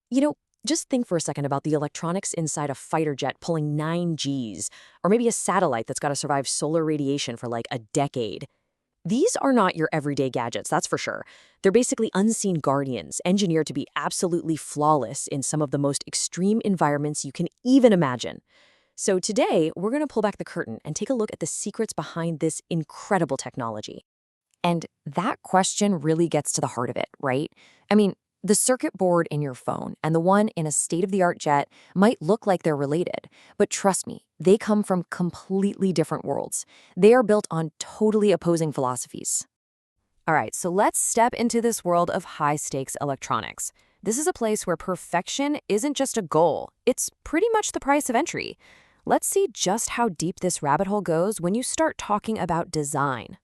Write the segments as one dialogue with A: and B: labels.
A: You know, just think for a second about the electronics inside a fighter jet pulling 9 Gs, or maybe a satellite that's got to survive solar radiation for like a decade. These are not your everyday gadgets, that's for sure. They're basically unseen guardians, engineered to be absolutely flawless in some of the most extreme environments you can even imagine. So today, we're going to pull back the curtain and take a look at the secrets behind this incredible technology. And that question really gets to the heart of it, right? I mean, the circuit board in your phone and the one in a state-of-the-art jet might look like they're related, but trust me, they come from completely different worlds. They are built on totally opposing philosophies. All right, so let's step into this world of high-stakes electronics. This is a place where perfection isn't just a goal, it's pretty much the price of entry. Let's see just how deep this rabbit hole goes when you start talking about design.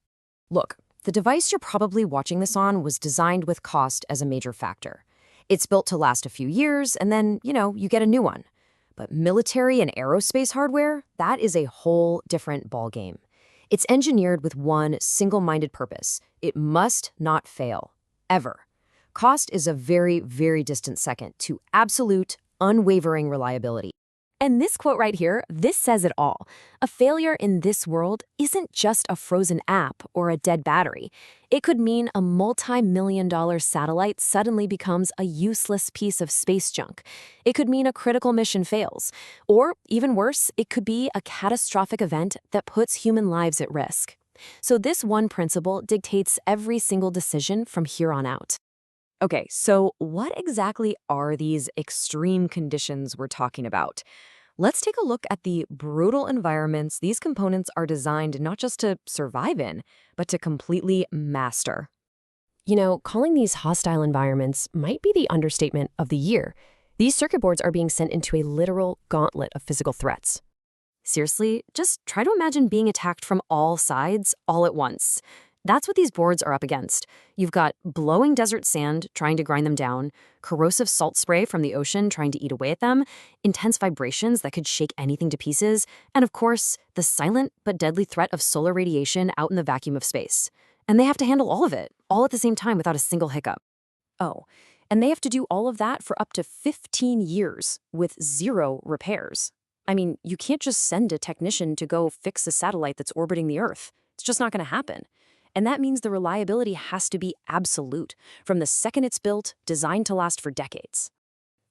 A: Look, the device you're probably watching this on was designed with cost as a major factor. It's built to last a few years, and then, you get a new one. But military and aerospace hardware, that is a whole different ballgame. It's engineered with one single-minded purpose. It must not fail, ever. Cost is a very, very distant second to absolute, unwavering reliability. And this quote right here, this says it all. A failure in this world isn't just a frozen app or a dead battery. It could mean a multi-million-dollar satellite suddenly becomes a useless piece of space junk. It could mean a critical mission fails. Or, even worse, it could be a catastrophic event that puts human lives at risk. So this one principle dictates every single decision from here on out. Okay, so what exactly are these extreme conditions we're talking about? Let's take a look at the brutal environments these components are designed not just to survive in, but to completely master. Calling these hostile environments might be the understatement of the year. These circuit boards are being sent into a literal gauntlet of physical threats. Seriously, just try to imagine being attacked from all sides, all at once. That's what these boards are up against. You've got blowing desert sand trying to grind them down, corrosive salt spray from the ocean trying to eat away at them, intense vibrations that could shake anything to pieces, and of course, the silent but deadly threat of solar radiation out in the vacuum of space. And they have to handle all of it, all at the same time without a single hiccup. Oh, and they have to do all of that for up to 15 years with zero repairs. I mean, you can't just send a technician to go fix a satellite that's orbiting the Earth. It's just not going to happen. And that means the reliability has to be absolute, from the second it's built, designed to last for decades.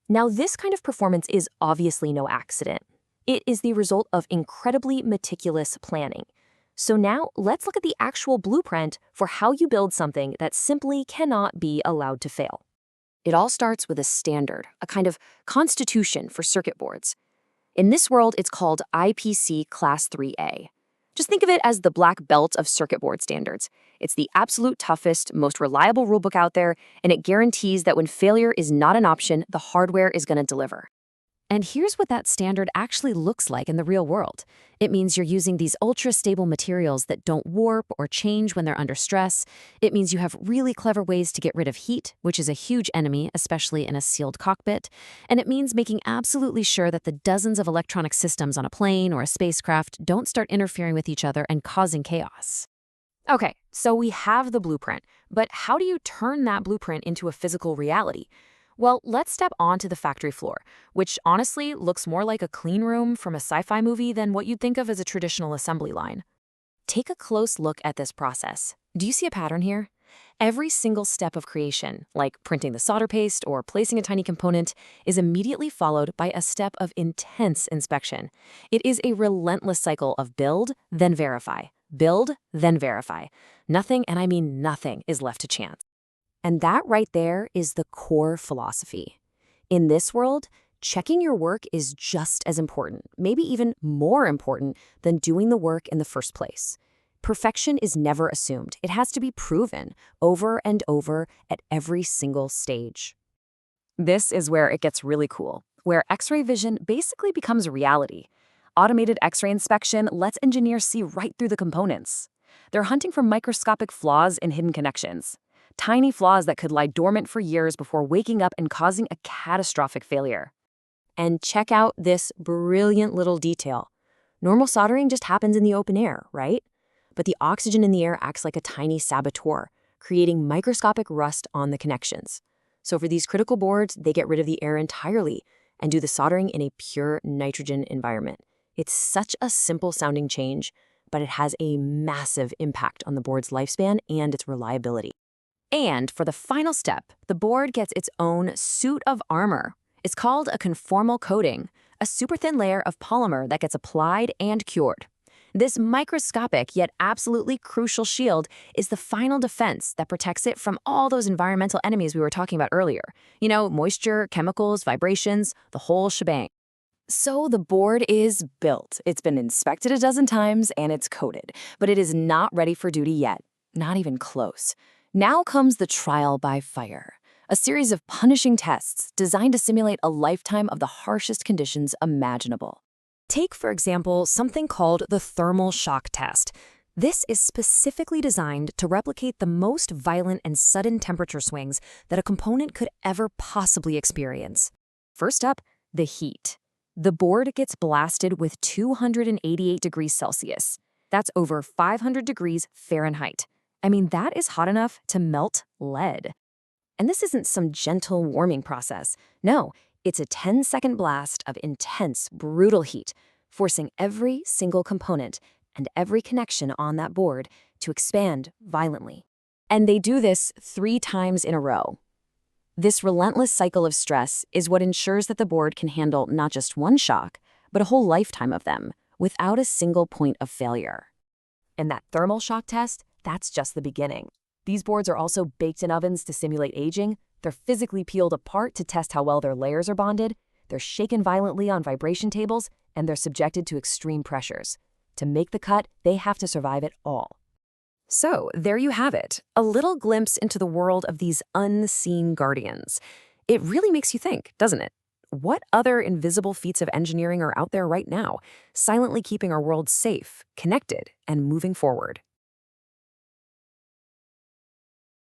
A: Now, this kind of performance is obviously no accident. It is the result of incredibly meticulous planning. So now, let's look at the actual blueprint for how you build something that simply cannot be allowed to fail. It all starts with a standard, a kind of constitution for circuit boards. In this world, it's called IPC Class 3A. Just think of it as the black belt of circuit board standards. It's the absolute toughest, most reliable rulebook out there, and it guarantees that when failure is not an option, the hardware is going to deliver. And here's what that standard actually looks like in the real world. It means you're using these ultra-stable materials that don't warp or change when they're under stress. It means you have really clever ways to get rid of heat, which is a huge enemy, especially in a sealed cockpit. And it means making absolutely sure that the dozens of electronic systems on a plane or a spacecraft don't start interfering with each other and causing chaos. Okay, so we have the blueprint, but how do you turn that blueprint into a physical reality? Well, let's step onto the factory floor, which honestly looks more like a clean room from a sci-fi movie than what you'd think of as a traditional assembly line. Take a close look at this process. Do you see a pattern here? Every single step of creation, like printing the solder paste or placing a tiny component, is immediately followed by a step of intense inspection. It is a relentless cycle of build, then verify. Build, then verify. Nothing, and I mean nothing, is left to chance. And that right there is the core philosophy. In this world, checking your work is just as important, maybe even more important than doing the work in the first place. Perfection is never assumed. It has to be proven over and over at every single stage. This is where it gets really cool, where X-ray vision basically becomes a reality. Automated X-ray inspection lets engineers see right through the components. They're hunting for microscopic flaws and hidden connections. Tiny flaws that could lie dormant for years before waking up and causing a catastrophic failure. And check out this brilliant little detail. Normal soldering just happens in the open air, right? But the oxygen in the air acts like a tiny saboteur, creating microscopic rust on the connections. So for these critical boards, they get rid of the air entirely and do the soldering in a pure nitrogen environment. It's such a simple sounding change, but it has a massive impact on the board's lifespan and its reliability. And for the final step, the board gets its own suit of armor. It's called a conformal coating, a super thin layer of polymer that gets applied and cured. This microscopic yet absolutely crucial shield is the final defense that protects it from all those environmental enemies we were talking about earlier. Moisture, chemicals, vibrations, the whole shebang. So the board is built. It's been inspected a dozen times and it's coated, but it is not ready for duty yet, not even close. Now comes the trial by fire, a series of punishing tests designed to simulate a lifetime of the harshest conditions imaginable. Take, for example, something called the thermal shock test. This is specifically designed to replicate the most violent and sudden temperature swings that a component could ever possibly experience. First up, the heat. The board gets blasted with 288 degrees Celsius. That's over 500 degrees Fahrenheit. I mean, that is hot enough to melt lead. And this isn't some gentle warming process. No, it's a 10-second blast of intense, brutal heat, forcing every single component and every connection on that board to expand violently. And they do this 3 times in a row. This relentless cycle of stress is what ensures that the board can handle not just one shock, but a whole lifetime of them, without a single point of failure. And that thermal shock test, that's just the beginning. These boards are also baked in ovens to simulate aging. They're physically peeled apart to test how well their layers are bonded. They're shaken violently on vibration tables, and they're subjected to extreme pressures. To make the cut, they have to survive it all. So there you have it, a little glimpse into the world of these unseen guardians. It really makes you think, doesn't it? What other invisible feats of engineering are out there right now, silently keeping our world safe, connected, and moving forward?